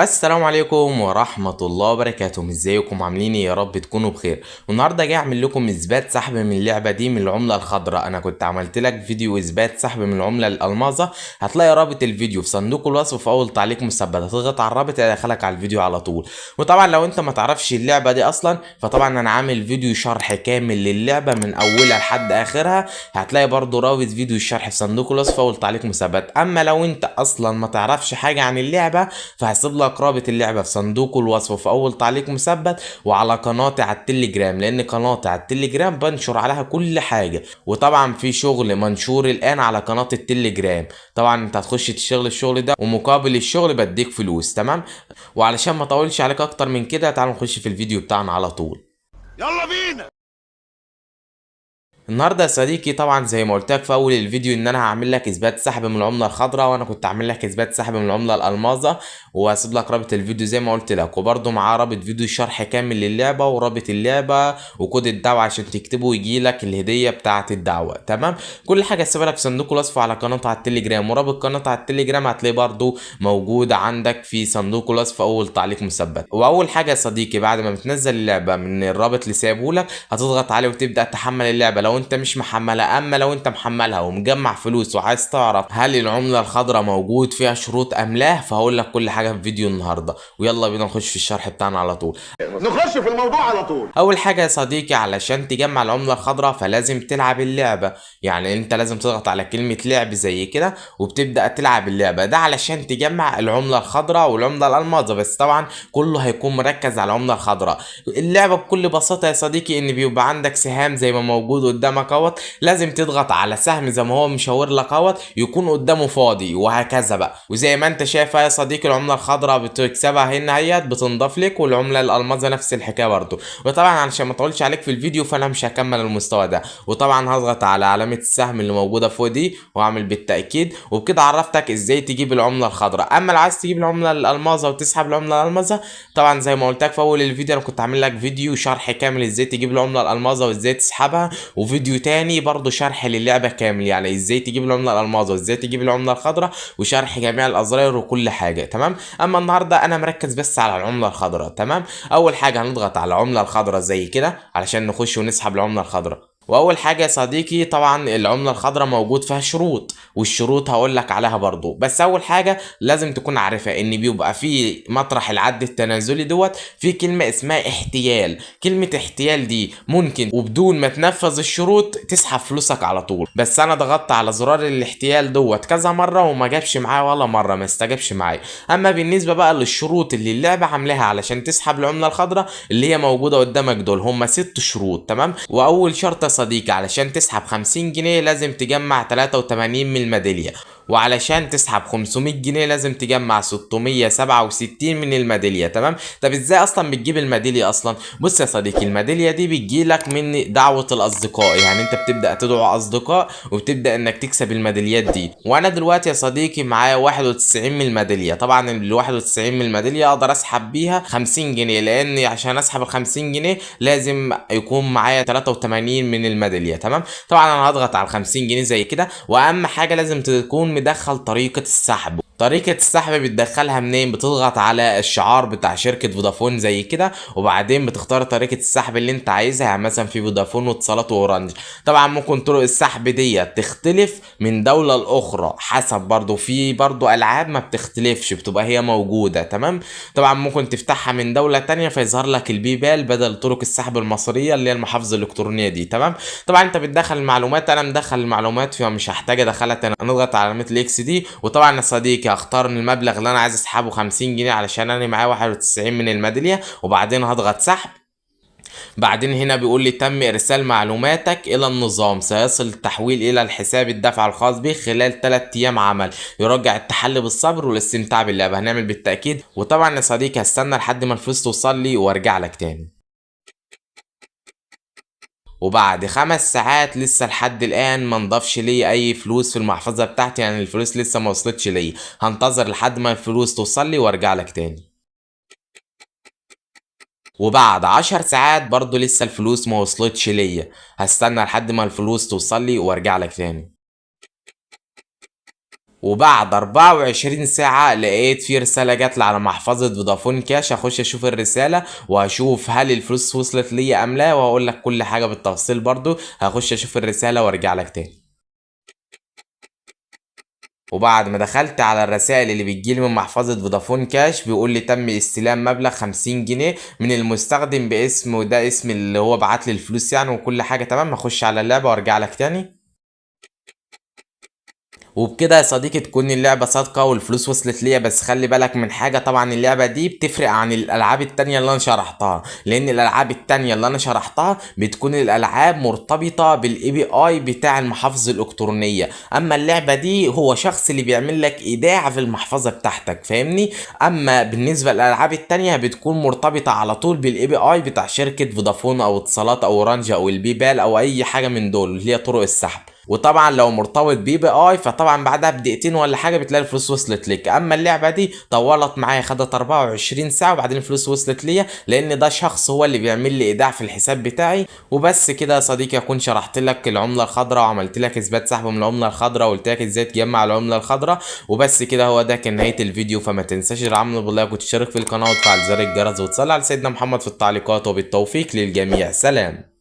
السلام عليكم ورحمة الله وبركاته. ازيكم عاملين إيه؟ يا رب تكونوا بخير. والنهارده جاي اعمل لكم اثبات سحب من اللعبة دي من العملة الخضراء. انا كنت عملت لك فيديو اثبات سحب من العملة الالماظة، هتلاقي رابط الفيديو في صندوق الوصف في اول تعليق مثبت، هتضغط على الرابط هيدخلك على الفيديو على طول. وطبعا لو انت ما تعرفش اللعبة دي اصلا، فطبعا انا عامل فيديو شرح كامل للعبة من اولها لحد اخرها، هتلاقي برضو رابط فيديو الشرح في صندوق الوصف في اول تعليق مثبت. اما لو انت اصلا ما تعرفش حاجة عن اللعبة، فهسيب لك رابط اللعبه في صندوق الوصف في اول تعليق مثبت، وعلى قناتي على التليجرام، لان قناتي على التليجرام بنشر عليها كل حاجه. وطبعا في شغل منشور الان على قناه التليجرام، طبعا انت هتخش تشتغل الشغل ده ومقابل الشغل بديك فلوس، تمام. وعلشان ما اطولش عليك اكتر من كده، تعالوا نخش في الفيديو بتاعنا على طول. يلا بينا. النهارده يا صديقي، طبعا زي ما قلت لك في اول الفيديو ان انا هعمل لك اثبات سحب من العمله الخضراء، وانا كنت هعمل لك اثبات سحب من العمله الالماظه، وهسيب لك رابط الفيديو زي ما قلت لك، وبرده معاه رابط فيديو شرح كامل للعبه ورابط اللعبه وكود الدعوه عشان تكتبه ويجي لك الهديه بتاعه الدعوه، تمام. كل حاجه هسيبها لك في صندوق الوصف على قناتي على التليجرام، ورابط قناتي على التليجرام هتلاقيه برده موجود عندك في صندوق الوصف في اول تعليق مثبت. واول حاجه يا صديقي، بعد ما بتنزل اللعبه من الرابط اللي سايبه لك، هتضغط عليه وتبدا تحمل اللعبه لو انت مش محمل. اما لو انت محملها ومجمع فلوس وعايز تعرف هل العملة الخضراء موجود فيها شروط ام لا، فهقول لك كل حاجة في فيديو النهاردة. ويلا بينا نخش في الشرح بتاعنا على طول. نخش في الموضوع على طول. اول حاجة يا صديقي، علشان تجمع العملة الخضراء فلازم تلعب اللعبة. يعني انت لازم تضغط على كلمة لعب زي كده وبتبدأ تلعب اللعبة ده علشان تجمع العملة الخضراء والعملة الالماظة، بس طبعا كله هيكون مركز على العملة الخضراء. اللعبة بكل بساطة يا صديقي ان بيبقى عندك سهام زي ما موجود قدامك اهوت، لازم تضغط على سهم زي ما هو مشاور لك اهوت يكون قدامه فاضي، وهكذا بقى. وزي ما انت شايف يا صديقي، العمله الخضراء بتكسبها هنا اهيت بتنضاف لك، والعمله الالماظه نفس الحكايه برضه. وطبعا علشان ما اطولش عليك في الفيديو فانا مش هكمل المستوى ده، وطبعا هضغط على علامه السهم اللي موجوده فوق دي واعمل بالتاكيد، وبكده عرفتك ازاي تجيب العمله الخضراء. اما لو عايز تجيب العمله الالماظه وتسحب العمله الالماظه، طبعا زي ما قلت لك في اول الفيديو، انا كنت عامل لك فيديو شرح كامل ازاي تجيب العمله الالماظه وازاي تسحبها، وفيديو تاني برضه شرح للعبه كامل، يعني ازاي تجيب العمله الالماظه وازاي تجيب العمله الخضراء، وشرح جميع الازرار وكل حاجه، تمام. اما النهارده انا مركز بس على العمله الخضراء، تمام. اول حاجه هنضغط على العمله الخضراء زي كده علشان نخش ونسحب العمله الخضراء. واول حاجه يا صديقي، طبعا العمله الخضراء موجود فيها شروط، والشروط هقول لك عليها برضو. بس اول حاجه لازم تكون عارفها ان بيبقى في مطرح العد التنازلي دوت في كلمه اسمها احتيال. كلمه احتيال دي ممكن وبدون ما تنفذ الشروط تسحب فلوسك على طول، بس انا ضغطت على زرار الاحتيال دوت كذا مره وما جابش معايا ولا مره، ما استجابش معايا. اما بالنسبه بقى للشروط اللي اللعبه عاملاها علشان تسحب العمله الخضراء، اللي هي موجوده قدامك دول، هم 6 شروط، تمام. واول شرط يا صديقي، علشان تسحب 50 جنيه لازم تجمع 83 من الميداليه، وعلشان تسحب 500 جنيه لازم تجمع 667 من الميداليه، تمام. طب ازاي اصلا بتجيب الميداليه اصلا؟ بص يا صديقي، الميداليه دي بتجيلك من دعوه الاصدقاء، يعني انت بتبدا تدعو اصدقاء وبتبدا انك تكسب الميداليات دي. وانا دلوقتي يا صديقي معايا 91 من الميداليه، طبعا ال 91 من الميداليه اقدر اسحب بيها 50 جنيه، لان عشان اسحب ال 50 جنيه لازم يكون معايا 83 من الميداليه، تمام. طبعا انا هضغط على 50 جنيه زي كده. واهم حاجه لازم تكون مدخل طريقه السحب. طريقة السحب بتدخلها منين؟ بتضغط على الشعار بتاع شركة فودافون زي كده، وبعدين بتختار طريقة السحب اللي انت عايزها، يعني مثلا في فودافون واتصالات واورنج. طبعا ممكن طرق السحب دي تختلف من دولة لأخرى، حسب برضو في برضو ألعاب ما بتختلفش بتبقى هي موجودة، تمام. طبعا ممكن تفتحها من دولة تانية فيظهر لك البيبال بدل طرق السحب المصرية اللي هي المحافظ الإلكترونية دي، تمام. طبعا انت بتدخل المعلومات، انا مدخل المعلومات فيها مش هحتاج ادخلها تاني. نضغط على علامة الاكس دي، وطبعا يا صديقي هختار من المبلغ اللي انا عايز اسحبه 50 جنيه علشان انا معايا 91 من الميداليه، وبعدين هضغط سحب. بعدين هنا بيقول لي تم ارسال معلوماتك الى النظام، سيصل التحويل الى الحساب الدفع الخاص به خلال 3 ايام عمل، يرجع التحلي بالصبر والاستمتاع باللعبه. هنعمل بالتاكيد. وطبعا يا صديقي هستنى لحد ما الفلوس توصل لي وارجع لك تاني. وبعد 5 ساعات لسه لحد الان ما نضافش لي اي فلوس في المحفظه بتاعتي، يعني الفلوس لسه ما وصلتش لي. هنتظر لحد ما الفلوس توصل لي وارجع لك تاني. وبعد 10 ساعات برضو لسه الفلوس ما وصلتش ليا، هستنى لحد ما الفلوس توصل لي وارجع لك تاني. وبعد 24 ساعة لقيت في رسالة جات لي على محفظة فودافون كاش. هخش اشوف الرسالة وهشوف هل الفلوس وصلت لي ام لا، وهقول لك كل حاجة بالتفصيل. برضو هخش اشوف الرسالة وارجع لك تاني. وبعد ما دخلت على الرسائل اللي بتجيلي من محفظة فودافون كاش، بيقول لي تم استلام مبلغ 50 جنيه من المستخدم باسمه ده، اسم اللي هو بعت لي الفلوس يعني، وكل حاجة تمام. هخش على اللعبة وارجع لك تاني. وبكده يا صديقي تكون اللعبة صادقة والفلوس وصلت ليا. بس خلي بالك من حاجة، طبعا اللعبة دي بتفرق عن الألعاب التانية اللي أنا شرحتها، لأن الألعاب التانية اللي أنا شرحتها بتكون الألعاب مرتبطة بالاي بي اي بتاع المحافظ الإلكترونية. أما اللعبة دي هو شخص اللي بيعمل لك إيداع في المحفظة بتاعتك، فاهمني؟ أما بالنسبة للألعاب التانية بتكون مرتبطة على طول بالاي بي اي بتاع شركة فودافون أو اتصالات أو اورنج أو البيبال أو أي حاجة من دول اللي هي طرق السحب. وطبعا لو مرتبط بي بي اي فطبعا بعدها بدقيقتين ولا حاجه بتلاقي الفلوس وصلت لك. اما اللعبه دي طولت معايا، خدت 24 ساعه وبعدين الفلوس وصلت ليا، لان ده شخص هو اللي بيعمل لي ايداع في الحساب بتاعي. وبس كده يا صديقي اكون شرحت لك العمله الخضراء وعملت لك اثبات سحب من العمله الخضراء وقلت لك ازاي تجمع العمله الخضراء. وبس كده، هو ده كان نهايه الفيديو. فما تنساش العمل باللايك وتشترك في القناه وتفعل زر الجرس وتصلي على سيدنا محمد في التعليقات. وبالتوفيق للجميع، سلام.